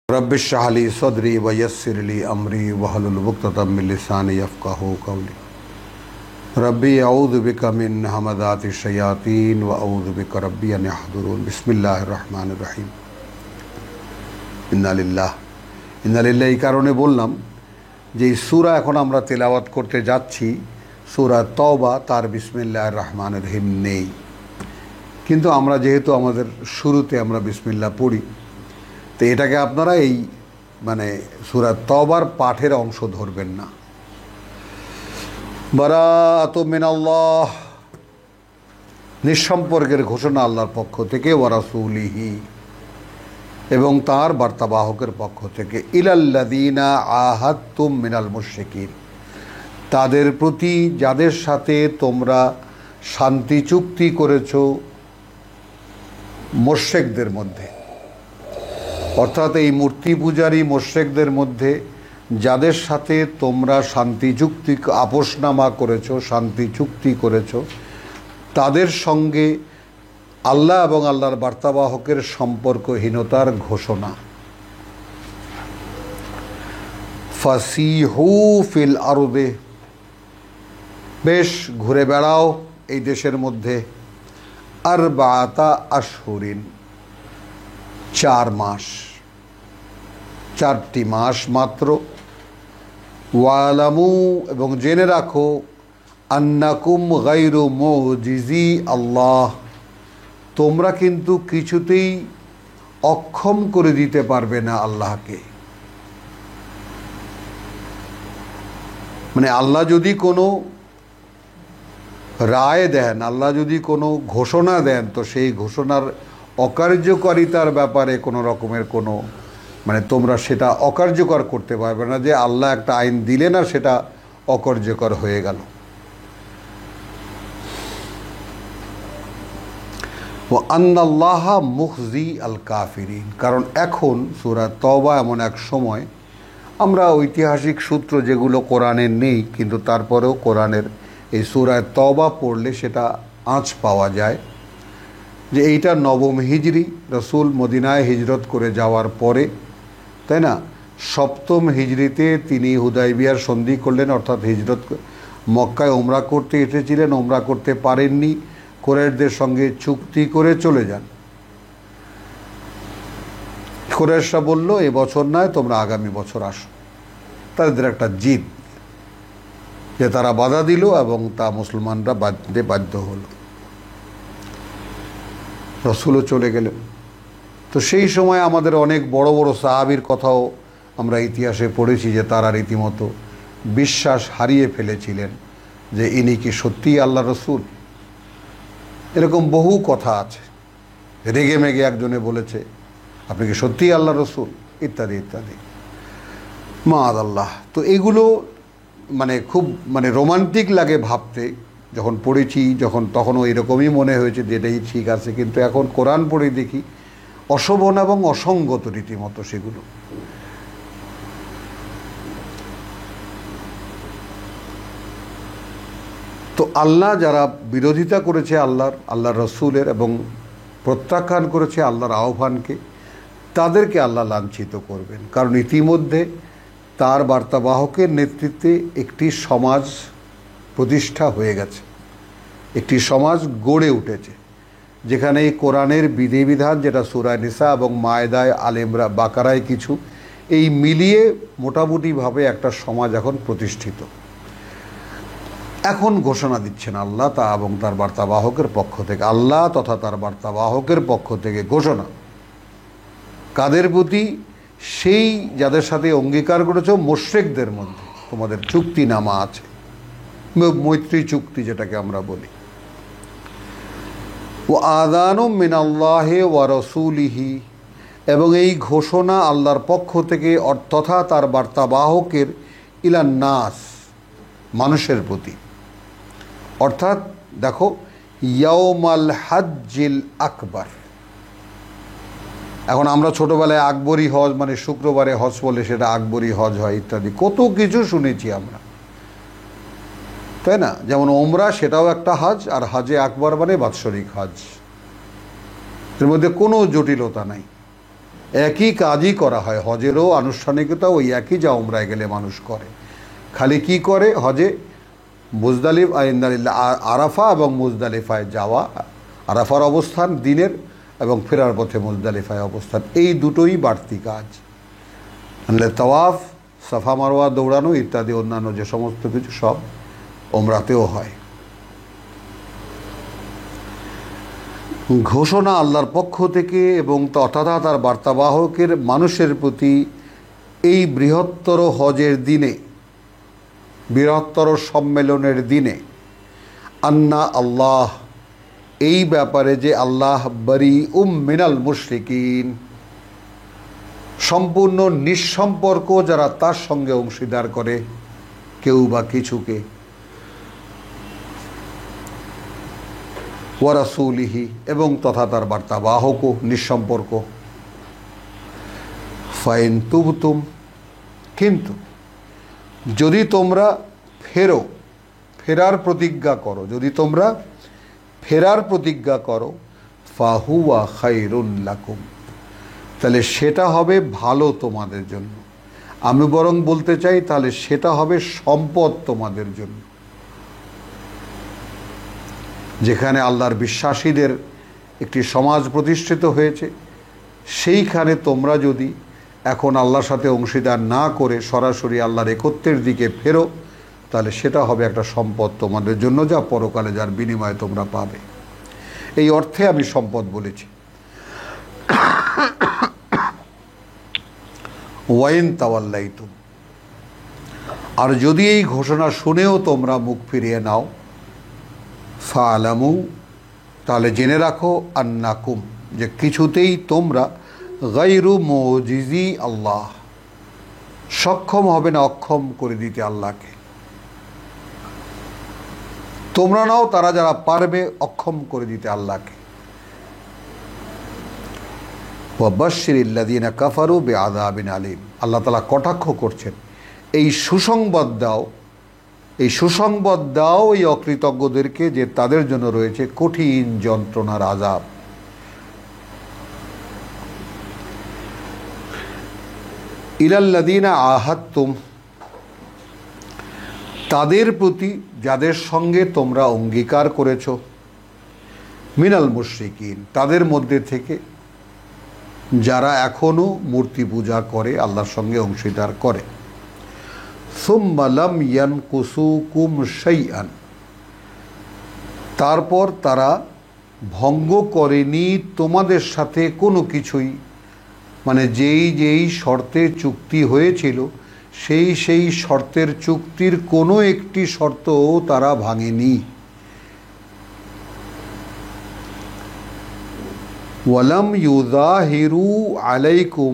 रब्बिश इश्रह ली सदरी वयस्सिर ली अमरी वहलुल उक़दतम मिन लिसानी यफ़क़हू क़ौली। रब्बी अऊज़ु बिका मिन हमज़ाति शयातीन व अऊज़ु बिका रब्बी अन यहज़ुरून। बिस्मिल्लाहिर रहमानिर रहीम। इन्ना लिल्लाह এই কারণে বললাম যে এই সূরা এখন আমরা তেলাওয়াত করতে যাচ্ছি, সূরা তওবা, তার বিসমিল্লাহির রহমানির রহিম নেই। কিন্তু আমরা যেহেতু আমাদের শুরুতে আমরা বিসমিল্লাহ পড়ি, তো এটাকে আপনারা এই সূরা তওবার পাঠের অংশ ধরবেন না। বারাআতু মিনাল্লাহ, নিঃসম্পর্কের ঘোষণা আল্লাহর পক্ষ থেকে, ওয়া রাসূলিহি, এবং তার বার্তাবাহকের পক্ষ থেকে, ইলাল্লাযীনা আহাদতুম মিনাল মুশরিকিন, তাদের প্রতি যাদের সাথে তোমরা শান্তি চুক্তি করেছো মুশরিকদের মধ্যে, অর্থাৎ এই মূর্তি পূজারী মুশরিকদের মধ্যে যাদের সাথে তোমরা শান্তি চুক্তি আপোসনামা করেছো, শান্তি চুক্তি করেছো, তাদের সঙ্গে আল্লাহ এবং আল্লাহর বার্তাবাহকের সম্পর্কহীনতার ঘোষণা। ফাসিহু ফিল আরদে, বেশ ঘুরে বেড়াও এই দেশের মধ্যে, আরবাআতা আশহুরিন, 4 মাস, 4টি মাস মাত্র। ওয়ালামু, এবং জেনে রাখো, আন্নাকুম গায়রু মুজিজি আল্লাহ, তোমরা কিন্তু কিছুতেই অক্ষম করে দিতে পারবে না আল্লাহকে। আল্লাহ যদি কোনো রায় দেন, আল্লাহ যদি কোনো ঘোষণা দেন, তো সেই ঘোষণার অকার্যকারিতার ব্যাপারে কোনো রকমের কোনো তোমরা সেটা অকার্যকর করতে পারবে না, যে আল্লাহ একটা আইন দিলে না সেটা অকার্যকর হয়ে গেল। ও আন্নাল্লাহা মুখজি আল কাফিরিন, কারণ এখন সূরা তওবা এমন এক সময়, আমরা ঐতিহাসিক সূত্র যেগুলো কোরআনের নেই, কিন্তু তারপরেও কোরআনের এই সূরা তওবা পড়লে সেটা আঁচ পাওয়া যায়, যে এইটা নবম হিজরি, রসুল মদিনায় হিজরত করে যাওয়ার পরে, তাই না? 7ম হিজরিতে তিনি হুদাইবিয়ার সন্ধি করলেন, অর্থাৎ হিজরত মক্কায় ওমরা করতে এসেছিলেন, ওমরা করতে পারেননি, কুরাইশদের সঙ্গে চুক্তি করে চলে যান। কুরাইশরা বলল, এবছর নয়, তোমরা আগামী বছর আসো। তাদের একটা জিদ, যে তারা বাধা দিল এবং তা মুসলমানরা বাধ্য হলো। রসুলও চলে গেলেন। তো সেই সময় আমাদের অনেক বড় বড় সাহাবীর কথাও আমরা ইতিহাসে পড়েছি, যে তারা রীতিমতো বিশ্বাস হারিয়ে ফেলেছিলেন যে ইনি কি সত্যিই আল্লাহ রসুল। এরকম বহু কথা আছে। রেগে মেগে একজনে বলেছে, আপনি কি সত্যিই আল্লাহ রসুল, ইত্যাদি ইত্যাদি। মাআযাল্লাহ। তো এগুলো খুব রোমান্টিক লাগে ভাবতে, যখন পড়েছি, তখনও এরকমই মনে হয়েছে যে এটাই ঠিক আছে। কিন্তু এখন কোরআন পড়ে দেখি অশোভন এবং অসঙ্গত রীতিমতো সেগুলো। তো আল্লাহ যারা বিরোধিতা করেছে আল্লাহর রসুলের, এবং প্রত্যাখ্যান করেছে আল্লাহর আহ্বানকে, তাদেরকে আল্লাহ লাঞ্ছিত করবেন। কারণ ইতিমধ্যে তার বার্তাবাহকের নেতৃত্বে একটি সমাজ প্রতিষ্ঠা হয়ে গেছে, একটি সমাজ গড়ে উঠেছে, যেখানে এই কোরআনের বিধিবিধান, যেটা সূরা নিসা এবং মায়েদায়, আলে ইমরান, বাকারায় কিছু, এই মিলিয়ে মোটামুটিভাবে একটা সমাজ এখন প্রতিষ্ঠিত। এখন ঘোষণা দিচ্ছেন আল্লাহ এবং তার বার্তাবাহকের পক্ষ থেকে, আল্লাহ তথা তার বার্তাবাহকের পক্ষ থেকে ঘোষণা। কাদের প্রতি? সেই যাদের সাথে অঙ্গীকার করেছ, মুশরিকদের মধ্যে তোমাদের চুক্তিনামা আছে, মৈত্রী চুক্তি যেটাকে আমরা বলি। ও আযানুম মিনাল্লাহি ওয়া রাসূলিহি, এবং এই ঘোষণা আল্লাহর পক্ষ থেকে তথা তার বার্তাবাহকের, ইলান নাস, মানুষের প্রতি। অর্থাৎ দেখো, ইয়াউমাল হাজ্জিল আকবার। এখন আমরা ছোটবেলায় আকবরী হজ, শুক্রবারে হজ বলে সেটা আকবরী হজ হয় ইত্যাদি, কত কিছু শুনেছি আমরা, তাই না? যেমন ওমরা, সেটাও একটা হজ, আর হজে আকবর বাৎসরিক হজ, এর মধ্যে কোনো জটিলতা নাই। একই কাজই করা হয়, হজেরও আনুষ্ঠানিকতা ওই একই যা উমরায় গেলে মানুষ করে। খালি কি করে হজে আরাফা এবং মুজদালিফায় যাওয়া, আরাফার অবস্থান দিনের এবং ফেরার পথে মুজদালিফায় অবস্থান, এই দুটোই বাড়তি কাজ। তাওয়াফ, সাফা মারওয়া দৌড়ানো ইত্যাদি অন্যান্য যে সমস্ত কিছু সব ওমরাতেও হয়। ঘোষণা আল্লাহর পক্ষ থেকে এবং তথা তার বার্তাবাহকের মানুষের প্রতি এই বৃহত্তর হজের দিনে, বৃহত্তর সম্মেলনের দিনে, আন্না আল্লাহ, এই ব্যাপারে যে আল্লাহ বারি মিনাল মুশরিকিন, সম্পূর্ণ নিঃসম্পর্ক যারা তার সঙ্গে অংশীদার করে কেউ বা কিছুকে, ওয়া রাসূলিহি, এবং তথা তার বার্তাবাহকও নিঃসম্পর্ক। ফাইন তুবতুম, কিন্তু যদি তোমরা ফেরার প্রতিজ্ঞা করো, যদি তোমরা ফেরার প্রতিজ্ঞা করো, ফাহুয়া খায়রুন লাকুম, তাহলে সেটা হবে ভালো তোমাদের জন্য। আমি বরং বলতে চাই তাহলে সেটা হবে সম্পদ তোমাদের জন্য। যেখানে আল্লাহর বিশ্বাসীদের একটি সমাজ প্রতিষ্ঠিত হয়েছে, সেইখানে তোমরা যদি এখন আল্লাহর সাথে অংশীদার না করে সরাসরি আল্লাহর একত্বের দিকে ফেরো, তাহলে সেটা হবে একটা সম্পদ তোমাদের জন্য, যা পরকালে যার বিনিময়ে তোমরা পাবে। এই অর্থে আমি সম্পদ বলেছি। ওয়াইন তাওয়াল্লাইতুম, আর যদি এই ঘোষণা শুনেও তোমরা মুখ ফিরিয়ে নাও, ফালামু, তাহলে জেনে রাখো, আন্নাকুম, যে কিছুতেই তোমরা গায়রু মুজিজি আল্লাহ, সক্ষম হবে না অক্ষম করে দিতে আল্লাহকে। তোমরা নাও, তারা যারা পারবে অক্ষম করে দিতে আল্লাহকে। ওয়াবাশশিরিল্লাযীনা কাফারু বিআযাবিন আলীম, আল্লাহ তাআলা কটাক্ষ করছেন, এই সুসংবাদ দাও, এই সুসংবাদ দাও এই অকৃতজ্ঞদেরকে, যে তাদের জন্য রয়েছে কঠিন যন্ত্রণার আযাব। ইলাল্লাযীনা আহাদতুম, তাদের প্রতি যাদের সঙ্গে তোমরা অঙ্গীকার করেছ, মিনাল মুশরিকিন, তাদের মধ্যে থেকে যারা এখনও মূর্তি পূজা করে, আল্লাহর সঙ্গে অংশীদার করে। সুম্মা লাম ইয়ানকুসুকুম শাইআন, তারপর তারা ভঙ্গ করেনি তোমাদের সাথে কোনো কিছুই, মানে যেই শর্তে চুক্তি হয়েছিল সেই শর্তের চুক্তির কোনো একটি শর্তও তারা ভাঙেনি। ওয়ালাম ইউযাহিরু আলাইকুম,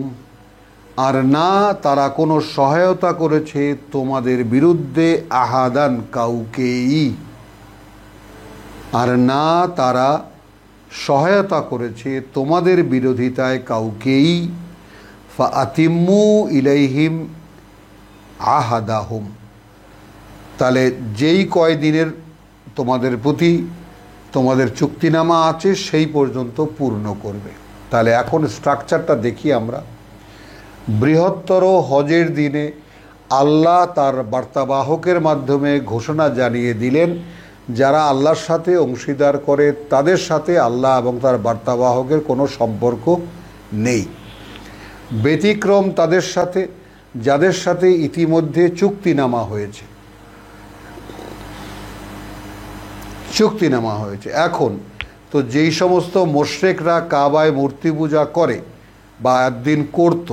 আর না তারা কোনো সহায়তা করেছে তোমাদের বিরুদ্ধে, আহাদান, কাউকেই, আর না তারা সহায়তা করেছে তোমাদের বিরোধিতায় কাউকেই। ফাআতিম্মু ইলাইহিম আহাদাহুম, তাহলে যেই কয়দিনের তোমাদের প্রতি তোমাদের চুক্তিনামা আছে সেই পর্যন্ত পূর্ণ করবে। তাহলে এখন স্ট্রাকচারটা দেখি আমরা। বৃহত্তর হজের দিনে আল্লাহ তার বার্তাবাহকের মাধ্যমে ঘোষণা জানিয়ে দিলেন, যারা আল্লাহর সাথে অংশীদার করে তাদের সাথে আল্লাহ এবং তার বার্তাবাহকের কোনো সম্পর্ক নেই। ব্যতিক্রম তাদের সাথে, যাদের সাথে ইতিমধ্যে চুক্তিনামা হয়েছে, চুক্তিনামা হয়েছে। এখন তো যেই সমস্ত মুশরিকরা কাবায় মূর্তি পূজা করে বা একদিন করত,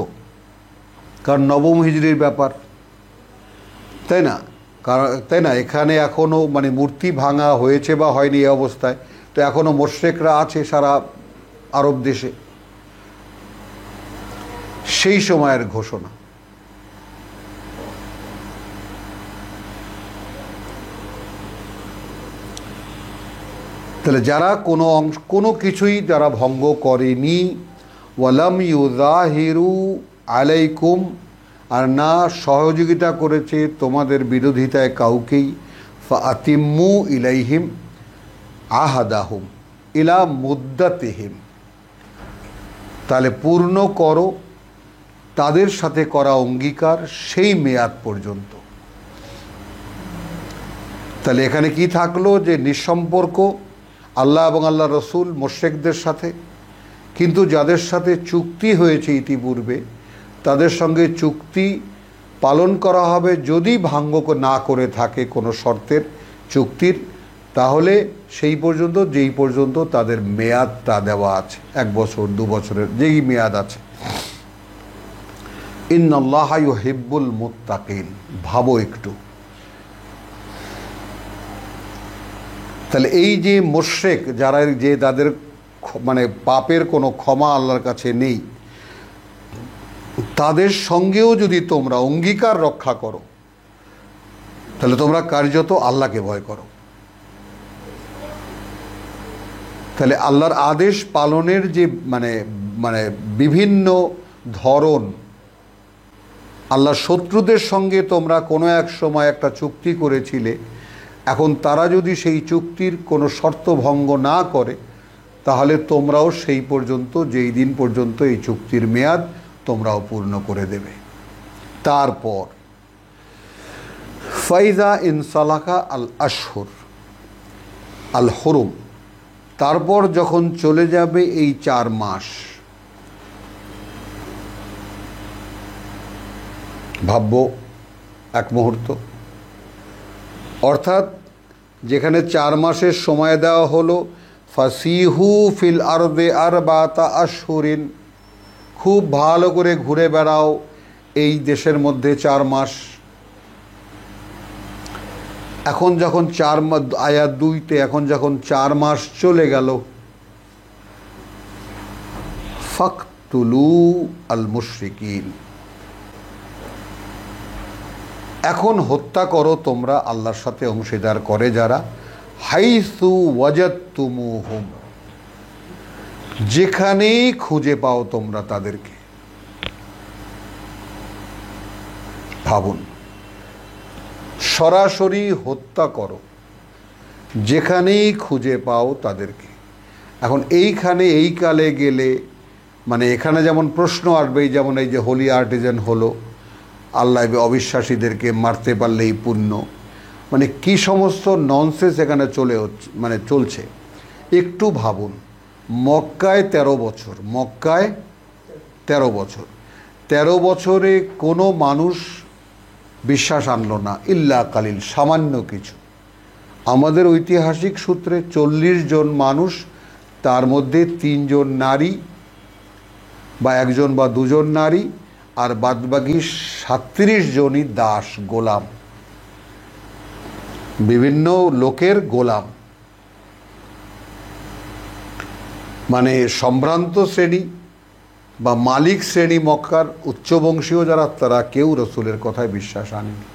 কারণ নবম হিজরির ব্যাপার, তাই না, এখানে এখনও মানে মূর্তি ভাঙা হয়েছে বা হয়নি এই অবস্থায়, তো এখনও মুশরিকরা আছে সারা আরব দেশে। সেই সময়ের ঘোষণা। তাহলে যারা কোনো কিছুই যারা ভঙ্গ করেনি, ওয়ালাম ইউযাহিরু আলাইকুম, আর না সহযোগিতা করেছে তোমাদের বিরোধিতায় কাউকেই, ফাআতিম্মু ইলাইহিম আহাদাহুম ইলা মুদ্দাতিহিম, তাহলে পূর্ণ করো তাদের সাথে করা অঙ্গীকার সেই মেয়াদ পর্যন্ত। তাহলে এখানে কি থাকলো, যে নিঃসম্পর্ক আল্লাহ এবং আল্লাহ রসুল মুশরিকদের সাথে, কিন্তু যাদের সাথে চুক্তি হয়েছে ইতিপূর্বে তাদের সঙ্গে চুক্তি পালন করা হবে। যদি ভঙ্গ না করে থাকে কোনো শর্তের চুক্তির, তাহলে সেই পর্যন্ত, যেই পর্যন্ত তাদের মেয়াদটা দেওয়া আছে, 1 বছর 2 বছরের যেই মেয়াদ আছে। ইন্নাল্লাহা ইউহিব্বুল মুত্তাকিন। ভাবো একটু, তাহলে এই যে মুশরিক যারা, যে তাদের মানে পাপের কোনো ক্ষমা আল্লাহর কাছে নেই, তাদের সঙ্গেও যদি তোমরা অঙ্গীকার রক্ষা করো, তাহলে তোমরা কার্যত আল্লাহকে ভয় করো। তাহলে আল্লাহর আদেশ পালনের যে মানে মানে বিভিন্ন ধরন, আল্লাহর শত্রুদের সঙ্গে তোমরা কোনো এক সময় একটা চুক্তি করেছিলে, এখন তারা যদি সেই চুক্তির কোনো শর্ত ভঙ্গ না করে, তাহলে তোমরাও সেই পর্যন্ত, যেই দিন পর্যন্ত এই চুক্তির মেয়াদ, তোমরাও পূর্ণ করে দেবে। তারপর ফাইজা ইনসালাকা আল আশহুর আল হুরুম, তারপর যখন চলে যাবে এই 4 মাস, ভাববো এক মুহূর্ত, অর্থাৎ যেখানে 4 মাসের সময় দেওয়া হলো, ফাসিহু ফিল আরদে আরবাতা আশহুরিন, খুব ভালো করে ঘুরে বেড়াও এই দেশের মধ্যে 4 মাস। এখন যখন আয়াত 2-তে এখন যখন 4 মাস চলে গেল, ফাকতুলু আল মুশরিকিন, এখন হত্যা করো তোমরা আল্লাহর সাথে অংশীদার করে যারা, হাইসু ওয়াজাদতুমুহুম, যেখানেই খুঁজে পাও তোমরা তাদেরকে। ভাবুন, সরাসরি হত্যা করো যেখানেই খুঁজে পাও তাদেরকে। এখন এইখানে এই কালে গেলে মানে এখানে যেমন প্রশ্ন আসবে, যেমন এই যে হোলি আর্টিজান হলো, আল্লাহ অবিশ্বাসীদেরকে মারতে পারলেই পুণ্য, মানে কি সমস্ত ননসেন্স এখানে চলছে। একটু ভাবুন, মক্কায় 13 বছর, মক্কায় 13 বছর, 13 বছরে কোনো মানুষ বিশ্বাস আনলো না, ইল্লা কালিল, সামান্য কিছু। আমাদের ঐতিহাসিক সূত্রে 40 জন মানুষ, তার মধ্যে 3 জন নারী বা 1 জন বা 2 জন নারী, আর বাদবাকি 37 জনই দাস, গোলাম, বিভিন্ন লোকের গোলাম, মানে সম্ভ্রান্ত শ্রেণী বা মালিক শ্রেণী মক্কার উচ্চবংশীয় যারা, তারা কেউ রসুলের কথায় বিশ্বাস আনেনি।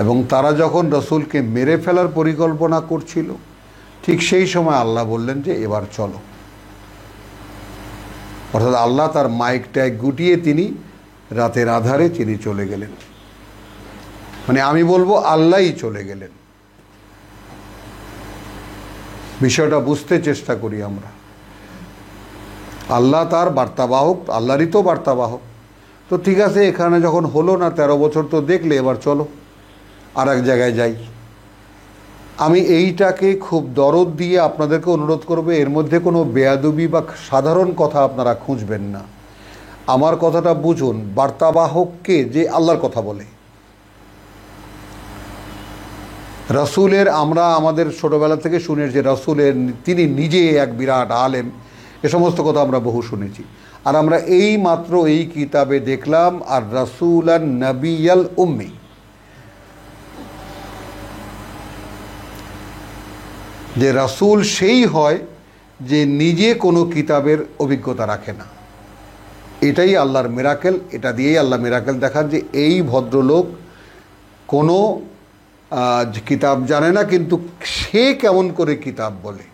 এবং তারা যখন রসুলকে মেরে ফেলার পরিকল্পনা করছিল, ঠিক সেই সময় আল্লাহ বললেন যে এবার চলো। অর্থাৎ আল্লাহ তার মাইক ট্যাগ গুটিয়ে তিনি রাতের আধারে তিনি চলে গেলেন, মানে আমি বলবো আল্লাহই চলে গেলেন। বিষয়টা বুঝতে চেষ্টা করি আমরা। আল্লাহ তার বার্তাবাহক, আল্লাহরই তো বার্তাবাহক। তো ঠিক আছে, এখানে যখন হলো না 13 বছর, তো দেখলে এবার চলো আর এক জায়গায় যাই। আমি এইটাকে খুব দরদ দিয়ে আপনাদেরকে অনুরোধ করবো, এর মধ্যে কোনো বেয়াদবি বা সাধারণ কথা আপনারা খুঁজবেন না। আমার কথাটা বুঝুন, বার্তাবাহককে যে আল্লাহর কথা বলে, রসুলের, আমরা আমাদের ছোটোবেলা থেকে শুনেছি যে রসুলের, তিনি নিজে এক বিরাট আলেম, এ সমস্ত কথা আমরা বহু শুনেছি। আর আমরা এই মাত্র এই কিতাবে দেখলাম, আর রাসূলান নবিয়াল উম্মি, যে রাসূল সেই হয় যে নিজে কোনো কিতাবের অভিজ্ঞতা রাখে না। এটাই আল্লাহর মিরাকেল। এটা দিয়েই আল্লাহ মিরাকেল দেখান যে এই ভদ্রলোক কোনো কিতাব জানে না, কিন্তু সে কেমন করে কিতাব বলে।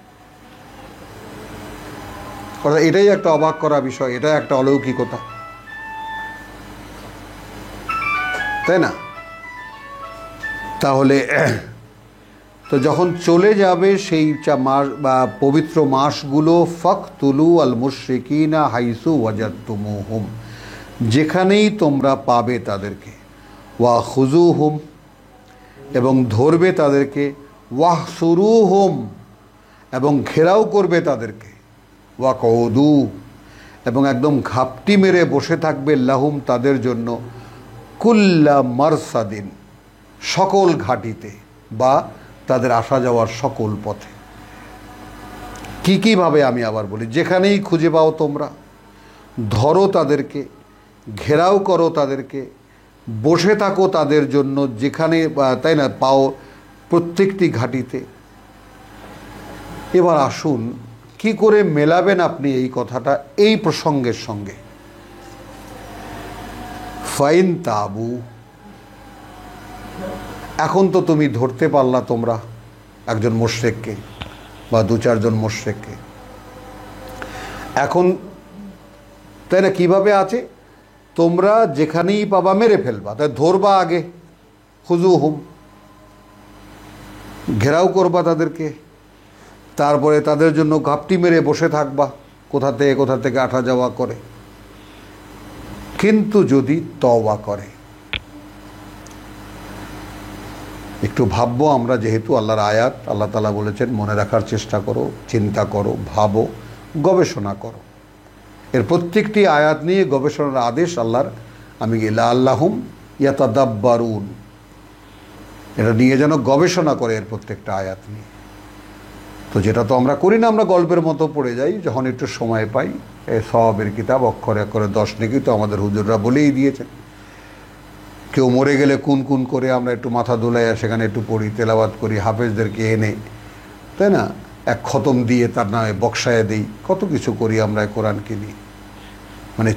অর্থাৎ এটাই একটা অবাক করা বিষয়, এটা একটা অলৌকিকতা, তাই না? তাহলে তো যখন চলে যাবে সেই মাস বা পবিত্র মাসগুলো, ফাকতুলু আল মুশরিকিনা হাইসু ওয়াজাদতুমুহুম, যেখানেই তোমরা পাবে তাদেরকে, ওয়া খুজুহুম, এবং ধরবে তাদেরকে, ওয়াহসুরুহুম, এবং ঘেরাও করবে তাদেরকে, ওয়া কউদু, এবং একদম ঘাপটি মেরে বসে থাকবে, লাহুম, তাদের জন্য, কুল্লা মারসাদিন, সকল ঘাটিতে বা তাদের আসা যাওয়ার সকল পথে। কীভাবে আমি আবার বলি, যেখানেই খুঁজে পাও তোমরা, ধরো তাদেরকে, ঘেরাও করো তাদেরকে, বসে থাকো তাদের জন্য, যেখানে তাই না পাও প্রত্যেকটি ঘাটিতে। এবার আসুন, কি করে মেলাবেন আপনি এই কথাটা এই প্রসঙ্গের সঙ্গে? ফাইন তাবু, এখন তো তুমি ধরতে পারলা তোমরা একজন মুশরিককে বা দু চারজন মুশরিককে, এখন তাই না কিভাবে আছে, তোমরা যেখানেই পাবা মেরে ফেলবা, তাই ধরবা আগে, খুজুহুম, ঘেরাও করবা তাদেরকে, তারপরে তাদের জন্য ঘাপটি মেরে বসে থাকবা কোথা থেকে আসা যাওয়া করে। কিন্তু যদি তওবা করে, একটু ভাববো আমরা, যেহেতু আল্লাহর আয়াত, আল্লাহ তাআলা বলেছেন মনে রাখার চেষ্টা করো, চিন্তা করো, ভাবো, গবেষণা করো। এর প্রত্যেকটি আয়াত নিয়ে গবেষণার আদেশ আল্লাহর। আমি লাআল্লাহুম ইয়াতাদাব্বারুন, এটা নিয়ে যেন গবেষণা করে এর প্রত্যেকটা আয়াত নিয়ে। তো যেটা তো আমরা করি না, আমরা গল্পের মতো পড়ে যাই যখন একটু সময় পাই। এই সওয়াবের কিতাব অক্ষরে অক্ষরে 10 নেকি তো আমাদের হুজুররা বলেই দিয়েছেন। কেউ মরে গেলে কুন করে আমরা একটু মাথা দোলাইয়া সেখানে একটু পড়ি, তেলাওয়াত করি, হাফেজদেরকে এনে, তাই না, এক খতম দিয়ে তার নামে বক্সায় দিই, কত কিছু করি আমরা কোরআনকে নিয়ে। মানে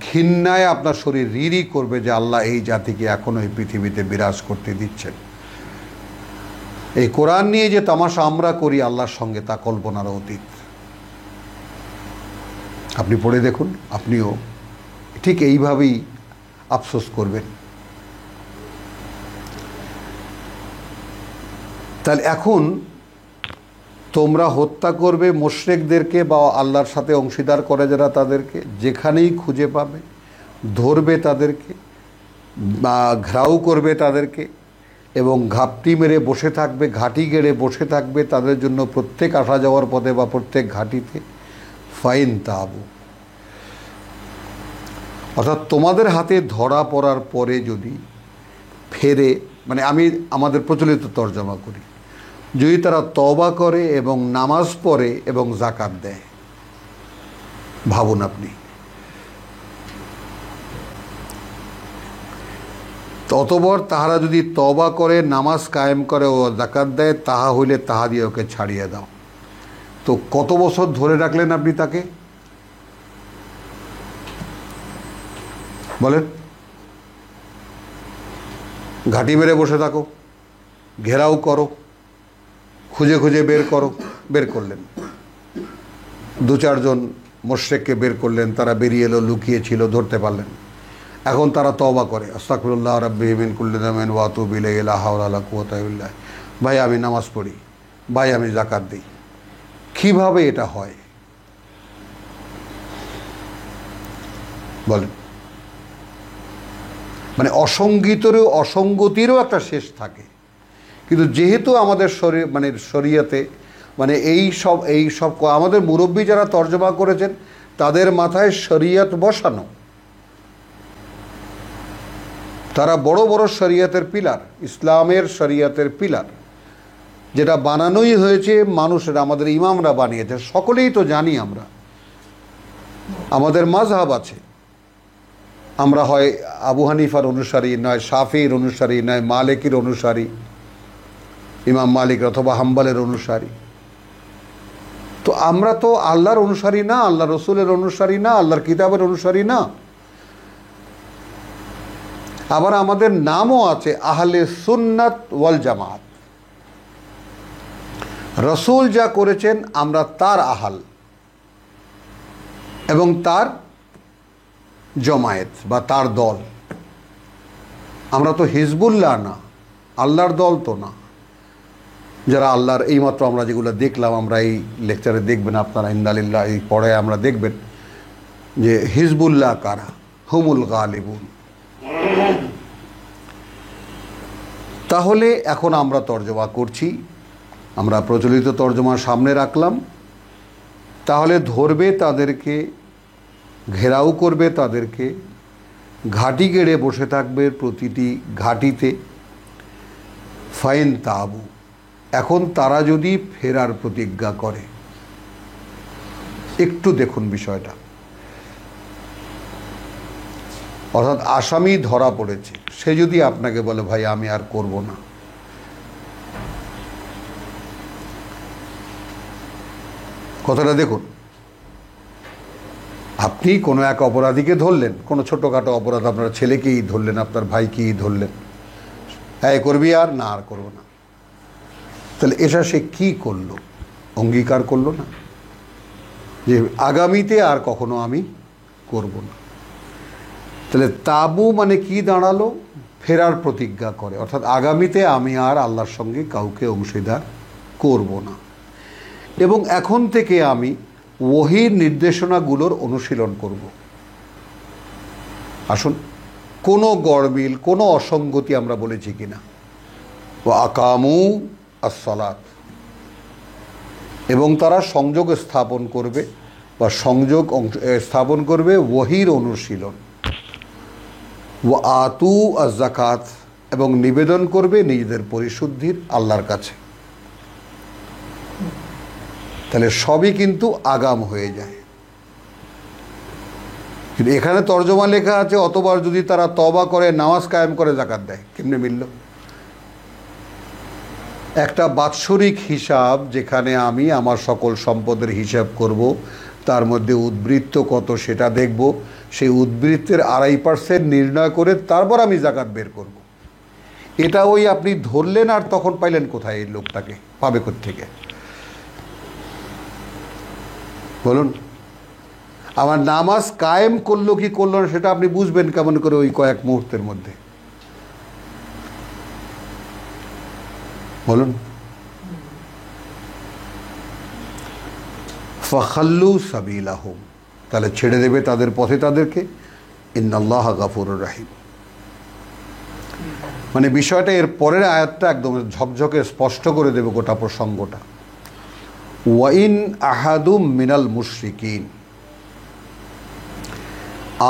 ঘৃণায় আপনার শরীর রিরি করবে যে আল্লাহ এই জাতিকে এখনো এই পৃথিবীতে বিরাজ করতে দিচ্ছেন। এই কোরআন নিয়ে যে তামাশা আমরা করি আল্লাহর সঙ্গে, তা কল্পনার অতীত। আপনি পড়ে দেখুন, আপনিও ঠিক এইভাবেই আফসোস করবেন। তাহলে এখন তোমরা হত্যা করবে মুশরিকদেরকে বা আল্লাহর সাথে অংশীদার করে যারা, তাদেরকে যেখানেই খুঁজে পাবে, ধরবে তাদেরকে বা ঘেরাও করবে তাদেরকে, এবং ঘাপটি মেরে বসে থাকবে, ঘাঁটি গেড়ে বসে থাকবে তাদের জন্য প্রত্যেক আসা যাওয়ার পথে বা প্রত্যেক ঘাঁটিতে। ফাইন তাবু, অর্থাৎ তোমাদের হাতে ধরা পড়ার পরে যদি ফেরে, মানে আমি আমাদের প্রচলিত তর্জমা করি, যদি তারা তওবা করে এবং নামাজ পড়ে এবং যাকাত দেয়। ভাবুন আপনি, ততবর তাহারা যদি তওবা করে, নামাজ কায়েম করে ও যাকাত দেয়, তাহা হইলে তাহা দিয়ে ওকে ছাড়িয়ে দাও। তো কত বছর ধরে রাখলেন আপনি তাকে? বলেন, ঘাঁটি মেরে বসে থাকো, ঘেরাও করো, খুঁজে খুঁজে বের করো, বের করলেন। দু চারজন মুশরিককে বের করলেন, তারা বেরিয়ে এলো, লুকিয়েছিল, ধরতে পারলেন। এখন তারা তওবা করে, আস্তাগফিরুল্লাহ রাব্বি মিন কুল্লি যামিন ওয়া আতুবু ইলাইহি, লা হাওলা ওয়ালা কুওয়াতা ইল্লা বিল্লাহ। ভাই আমি নামাজ পড়ি, ভাই আমি যাকাত দিই। কিভাবে এটা হয় বলেন? মানে অসঙ্গতিরও একটা শেষ থাকে। কিন্তু যেহেতু আমাদের শরীয়তে এই সব আমাদের মুরব্বী যারা তর্জমা করেছেন তাদের মাথায় শরীয়ত বসানো, তারা বড় বড় শরীয়তের পিলার, ইসলামের শরীয়তের পিলার, যেটা বানানোই হয়েছে মানুষের, আমাদের ইমামরা বানিয়েছে। সকলেই তো জানি আমরা, আমাদের মাযহাব আছে, আমরা হয় আবু হানিফার অনুসারী, নয় শাফির অনুসারী, নয় মালিকির অনুসারী, ইমাম মালিক অথবা হাম্বলের অনুসারী। তো আমরা তো আল্লাহর অনুসারী না, আল্লাহ রসুলের অনুসারী না, আল্লাহর কিতাবের অনুসারী না। আবার আমাদের নামও আছে আহলে সুন্নাত ওয়াল জামাত। রসুল যা করেছেন আমরা তার আহাল এবং তার জমায়েত বা তার দল। আমরা তো হিজবুল্লাহ না, আল্লাহর দল তো না। যারা আল্লাহর, এইমাত্র আমরা যেগুলো দেখলাম, আমরা এই লেকচারে দেখবেন আপনারা, ইন্নালিল্লাহ, এই পরে আমরা দেখবেন যে হিজবুল্লাহ কারা, হুমুল গালিবুন। তাহলে এখন আমরা তর্জমা করছি, আমরা প্রচলিত তর্জমা সামনে রাখলাম। তাহলে ধরবে তাদেরকে, ঘেরাও করবে তাদেরকে, ঘাঁটি গেড়ে বসে থাকবে প্রতিটি ঘাঁটিতে। ফাইন তাবু, এখন তারা যদি ফেরার প্রতিজ্ঞা করে, একটু দেখুন বিষয়টা। অর্থাৎ আসামি ধরা পড়েছে, সে যদি আপনাকে বলে ভাই আমি আর করব না, কথাটা দেখুন। আপনি কোনো এক অপরাধীকে ধরলেন, কোনো ছোটোখাটো অপরাধ, আপনার ছেলেকেই ধরলেন, আপনার ভাইকেই ধরলেন, হ্যাঁ করবি আর না, আর করবো না। তাহলে এটা সে কি করলো? অঙ্গীকার করলো না যে আগামীতে আর কখনো আমি করব না। তাহলে তাবু মানে কি দাঁড়ালো? ফেরার প্রতিজ্ঞা করে, অর্থাৎ আগামীতে আমি আর আল্লাহর সঙ্গে কাউকে অংশীদার করব না, এবং এখন থেকে আমি ওহীর নির্দেশনাগুলোর অনুশীলন করব। আসুন, কোনো গড়মিল, কোনো অসঙ্গতি আমরা বলেছি কিনা? ও আকামু আসসালাত, এবং তারা সংযোগ স্থাপন করবে বা সংযোগ স্থাপন করবে ওহীর অনুশীলন। ও আতু আজ-যাকাত, এবং নিবেদন করবে নিজেদের পরিশুদ্ধির আল্লাহর কাছে। তাহলে সবই কিন্তু আগাম হয়ে যায়। কিন্তু এখানে তর্জমা লেখা আছে অতবার যদি তারা তওবা করে, নামাজ কায়েম করে, যাকাত দেয়, কেমনে মিলল? একটা বাৎসরিক হিসাব, যেখানে আমি আমার সকল সম্পদের হিসাব করব, তার মধ্যে উদ্বৃত্ত কত সেটা দেখব, সেই উদ্বৃত্তের 2.5% নির্ণয় করে তারপর আমি যাকাত বের করব। এটা ওই আপনি ধরলেন আর তখন পাইলেন কোথায়? এই লোকটাকে পাবে কোত্থেকে বলুন? আমার নামাজ কায়েম করলো কি করলো না সেটা আপনি বুঝবেন কেমন করে? ওই কয়েক মুহূর্তের মধ্যে বলুন। ফাখাল্লু সাবিলাহুম, তাহলে ছেড়ে দেবে তাদের পথে তাদেরকে। ইন্নাল্লাহা গাফুরুর রাহিম, মানে বিষয়টা এর পরের আয়াতটা একদম ঝকঝকে স্পষ্ট করে দেবে গোটা প্রসঙ্গটা। ওয়াইন আহাদুম মিনাল মুশরিকিন,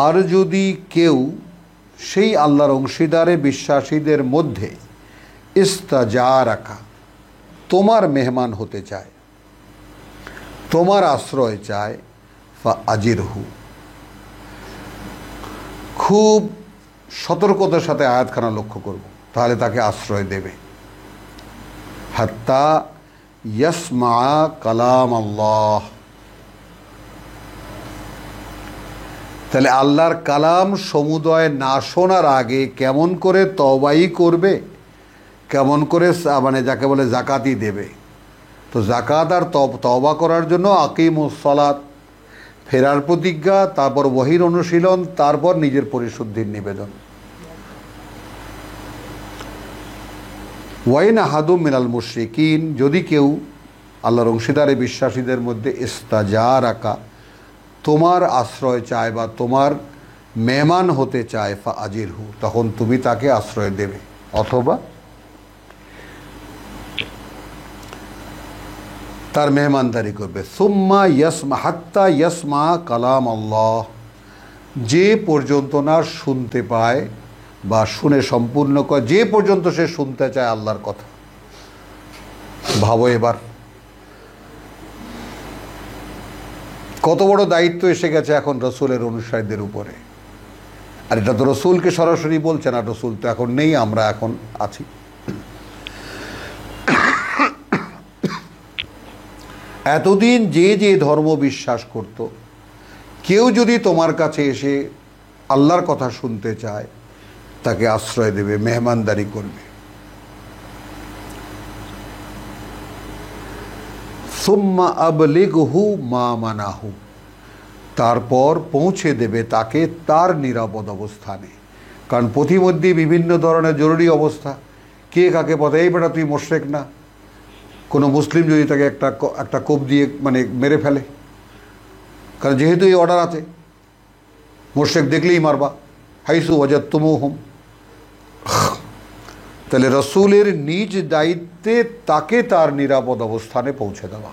আর যদি কেউ সেই আল্লাহর অংশীদারে বিশ্বাসীদের মধ্যে ইস্তাজারাকা, তোমার মেহমান হতে চায়, তোমার আশ্রয় চায়, ফা আজিরহু, খুব সতর্কতার সাথে আয়াতখানা লক্ষ্য করব, তাহলে তাকে আশ্রয় দেবে। হাত্তা ইয়াসমা কালাম আল্লাহ, তাহলে আল্লাহর কালাম সমুদয় না শোনার আগে কেমন করে তওবাই করবে, কেমন করে মানে যাকে বলে যাকাতই দেবে। তো যাকাত আর তওবা করার জন্য আকিমুস সালাত, ফেরার প্রতিজ্ঞা, তারপর ওহীর অনুশীলন, তারপর নিজের পরিশুদ্ধির নিবেদন। ওয়াইন আহাদুম মিনাল মুশরিকিন, যদি কেউ আল্লাহর অংশীদারে বিশ্বাসীদের মধ্যে ইস্তাজারাকা, তোমার আশ্রয় চায় বা তোমার মেহমান হতে চায়, ফা আজিরহু, তখন তুমি তাকে আশ্রয় দেবে, অথবা তার মেহমানদারি করবে। সুম্মা ইয়াসমা, হাত্তা ইয়াসমা কালাম আল্লাহ, যে পর্যন্ত না শুনতে পায় বা শুনে সম্পূর্ণ করে, যে পর্যন্ত সে শুনতে চায় আল্লাহর কথা। ভাবো এবার কত বড় দায়িত্ব এসে গেছে এখন রসুলের অনুসারীদের উপরে। আর এটা তো রসুলকে সরাসরি বলছে না, রসুল তো এখন নেই, আমরা এখন আছি। এতদিন যে যে ধর্ম বিশ্বাস করত, কেউ যদি তোমার কাছে এসে আল্লাহর কথা শুনতে চায়, তাকে আশ্রয় দেবে, মেহমানদারি করবে। সুম্মা আবলিগহু মা মানাহু, তারপর পৌঁছে দেবে তাকে তার নিরাপদ অবস্থানে। কারণ প্রতিমধ্যে বিভিন্ন ধরনের জরুরি অবস্থা, কে কাকে বলে, এই বেটা তুই মোশরেক না, কোনো মুসলিম যদি তাকে একটা কোপ দিয়ে মানে মেরে ফেলে, কারণ যেহেতু এই অর্ডার আছে, মুশরিক দেখলেই মারবা, হাইসু ওয়াজাদতুমুহুম। তাহলে রসুলের নিজ দায়িত্বে তাকে তার নিরাপদ অবস্থানে পৌঁছে দেওয়া।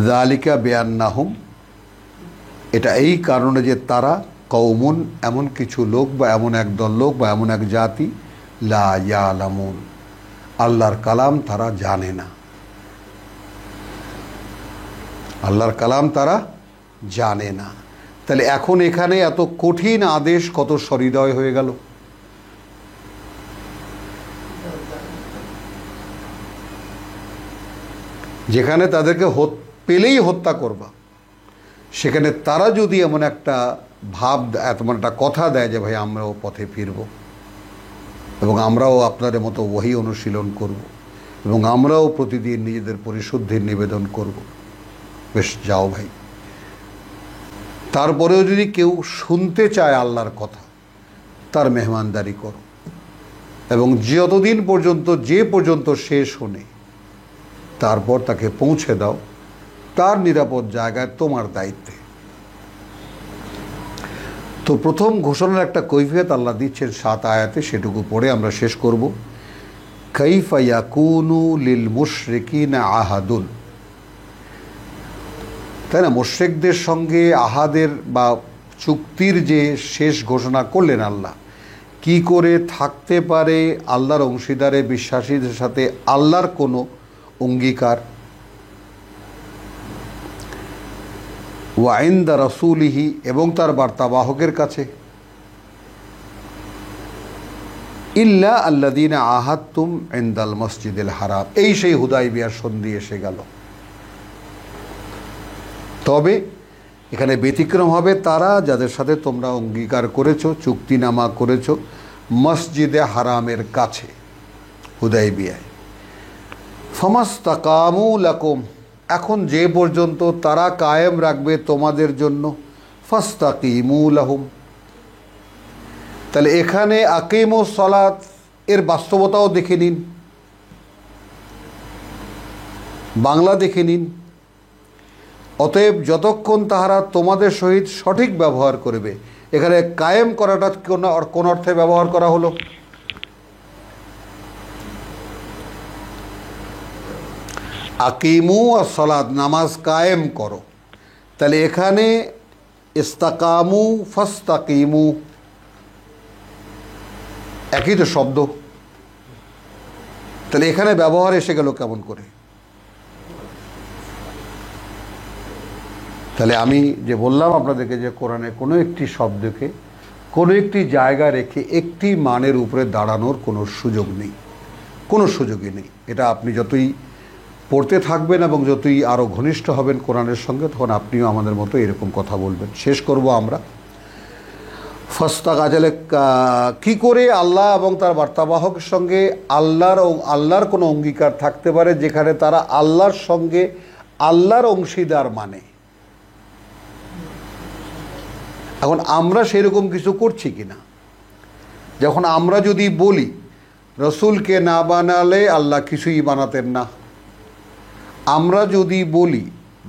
যালিকা বিআন্নাহুম, এটা এই কারণে যে তারা কওমুন, এমন কিছু লোক বা এমন একদল লোক বা এমন এক জাতি, লা ইয়ালামুন, আল্লাহর কালাম তারা জানে না। আল্লাহর কালাম তারা জানে না। তাহলে এখন এখানে এত কঠিন আদেশ কত সহৃদয় হয়ে গেল। যেখানে তাদেরকে পেলেই হত্যা করবা, সেখানে তারা যদি এমন একটা এমন একটা কথা দেয় যে ভাই আমরাও পথে ফিরব এবং আমরাও আপনাদের মতো ওহী অনুশীলন করব এবং আমরাও প্রতিদিন নিজেদের পরিশুদ্ধির নিবেদন করব, বেশ যাও ভাই। তারপরেও যদি কেউ শুনতে চায় আল্লাহর কথা, তার মেহমানদারি করো এবং যতদিন পর্যন্ত যে পর্যন্ত সে শোনে, তারপর তাকে পৌঁছে দাও তার নিরাপদ জায়গায়, তোমার দায়িত্বে। তো প্রথম ঘোষণার একটা কৈফিয়ত আল্লাহ দিচ্ছেন 7 আয়াতে, সেটুকু পড়ে আমরা শেষ করব। কাইফা ইয়াকুনু লিল মুশরিকিনা আহাদুন, তাই না? মুশরিকদের সঙ্গে আহাদের বা চুক্তির যে শেষ ঘোষণা করলেন আল্লাহ, কি করে থাকতে পারে আল্লাহর অংশীদারে বিশ্বাসীদের সাথে আল্লাহর কোনো অঙ্গীকার। ওয়া ইনদা রাসূলিহি, এবং তার বার্তাবাহকের কাছে, ইল্লা আল্লাযীনা আহাদতুম ইনদাল মসজিদিল হারাম, এই সেই হুদায়বিয়ার সন্ধি এসে গেল। তবে এখানে ব্যতিক্রম হবে তারা যাদের সাথে তোমরা অঙ্গীকার করেছো, চুক্তিনামা করেছো মসজিদে হারামের কাছে, হুদায়বিয়ায়। ফামাস্তাকামু লাকুম, এখন যে পর্যন্ত তারা কায়েম রাখবে তোমাদের জন্য, ফাস্তাকিমু লাহুম। তাহলে এখানে আকিমুস সালাত এর বাস্তবতাও দেখে নিন, বাংলা দেখে নিন। অতএব যতক্ষণ তাহারা তোমাদের সহিত সঠিক ব্যবহার করবে, এখানে কায়েম করাটা কোন অর্থে ব্যবহার করা হলো? আকিমু as-সালাত, নামাজ কায়েম করো। তাহলে এখানে ইস্তাকামু ফাস্তাকিমু একই তো শব্দ, তাহলে এখানে ব্যবহার এসে গেল কেমন করে? তাহলে আমি যে বললাম আপনাদেরকে যে কোরআনে কোনো একটি শব্দকে কোনো একটি জায়গা রেখে একটি মানের উপরে দাঁড়ানোর কোনো সুযোগ নেই, কোনো সুযোগই নেই। এটা আপনি যতই পড়তে থাকবেন এবং যতই আরও ঘনিষ্ঠ হবেন কোরআনের সঙ্গে, তখন আপনিও আমাদের মতো এরকম কথা বলবেন। শেষ করব আমরা ফাস্তাকাজালে, কী করে আল্লাহ এবং তার বার্তাবাহকের সঙ্গে আল্লাহর কোনো অঙ্গীকার থাকতে পারে যেখানে তারা আল্লাহর সঙ্গে আল্লাহর অংশীদার মানে। এখন আমরা সেরকম কিছু করছি কিনা? যখন আমরা যদি বলি রসুলকে না বানালে আল্লাহ কিছুই বানাতেন না, আমরা যদি বলি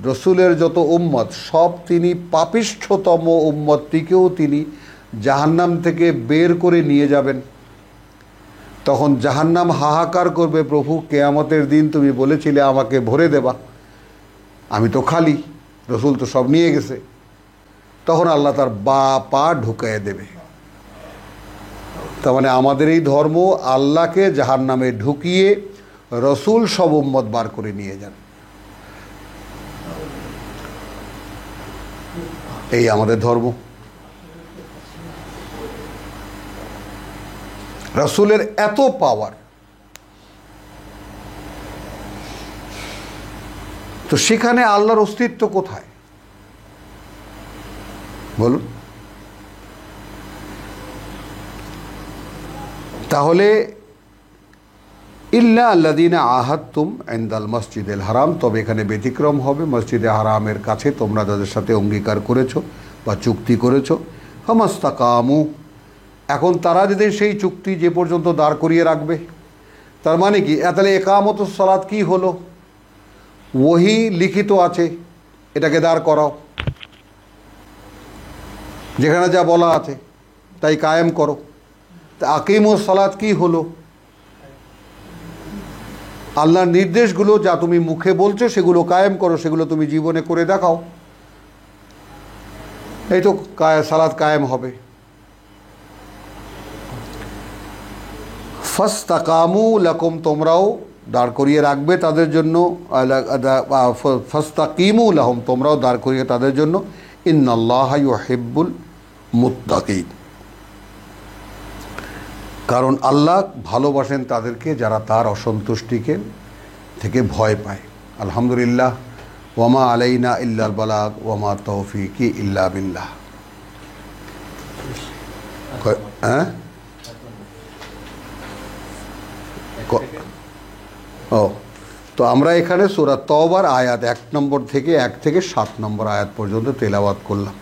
রসুলের যত উম্মত সব তিনি পাপিষ্ঠতম উম্মতটিকেও তিনি জাহান্নাম থেকে বের করে নিয়ে যাবেন, তখন জাহান্নাম হাহাকার করবে, প্রভু কেয়ামতের দিন তুমি বলেছিলে আমাকে ভরে দেবা, আমি তো খালি, রসুল তো সব নিয়ে গেছে। তখন আল্লাহ তার পা ঢুকাইয়ে দেবে। তার মানে আমাদের এই ধর্ম আল্লাহকে জাহান্নামে ঢুকিয়ে রসুল সব উম্মত বার করে নিয়ে যান, এই আমাদের ধর্ম। রসুলের এত পাওয়ার, তো সেখানে আল্লাহর অস্তিত্ব কোথায় বলুন? তাহলে ইল্লা আল্লাযীনা আহাদতুম ইনদাল মসজিদিল হারাম, তবে এখানে ব্যতিক্রম হবে মসজিদে হারামের কাছে তোমরা যাদের সাথে অঙ্গীকার করেছো বা চুক্তি করেছো। ফামাস্তাকামু, এখন তারা যদি সেই চুক্তি যে পর্যন্ত দাঁড় করিয়ে রাখবে, তার মানে কি তাহলে একামতুস সালাত কি হলো? ওহি লিখিত আছে, এটাকে দাঁড় করাও, যেখানে যা বলা আছে তাই কায়েম করো। তা আকিমুস সালাত কি হলো? আল্লাহর নির্দেশগুলো যা তুমি মুখে বলছো সেগুলো কায়েম করো, সেগুলো তুমি জীবনে করে দেখাও, এই তো সালাত কায়েম হবে। ফাস্তাকামু লাকুম, তোমরাও দাঁড় করিয়ে রাখবে তাদের জন্য, ফাস্তাকিমু লাহুম, তোমরাও দাঁড় করিয়ে তাদের জন্য, ইন্নাল্লাহা ইউহিব্বুল মুত্তাকিন, কারণ আল্লাহ ভালোবাসেন তাদেরকে যারা তার অসন্তুষ্টিকে থেকে ভয় পায়। আলহামদুলিল্লাহ, ওয়ামা আলাইনা ইল্লাল বালাগ ওয়ামা তৌফিকি ইল্লা বিল্লাহ। হ্যাঁ, ও তো আমরা এখানে সূরা তওবার আয়াত 1 নম্বর থেকে 1 থেকে 7 নম্বর আয়াত পর্যন্ত তেলাওয়াত করলাম।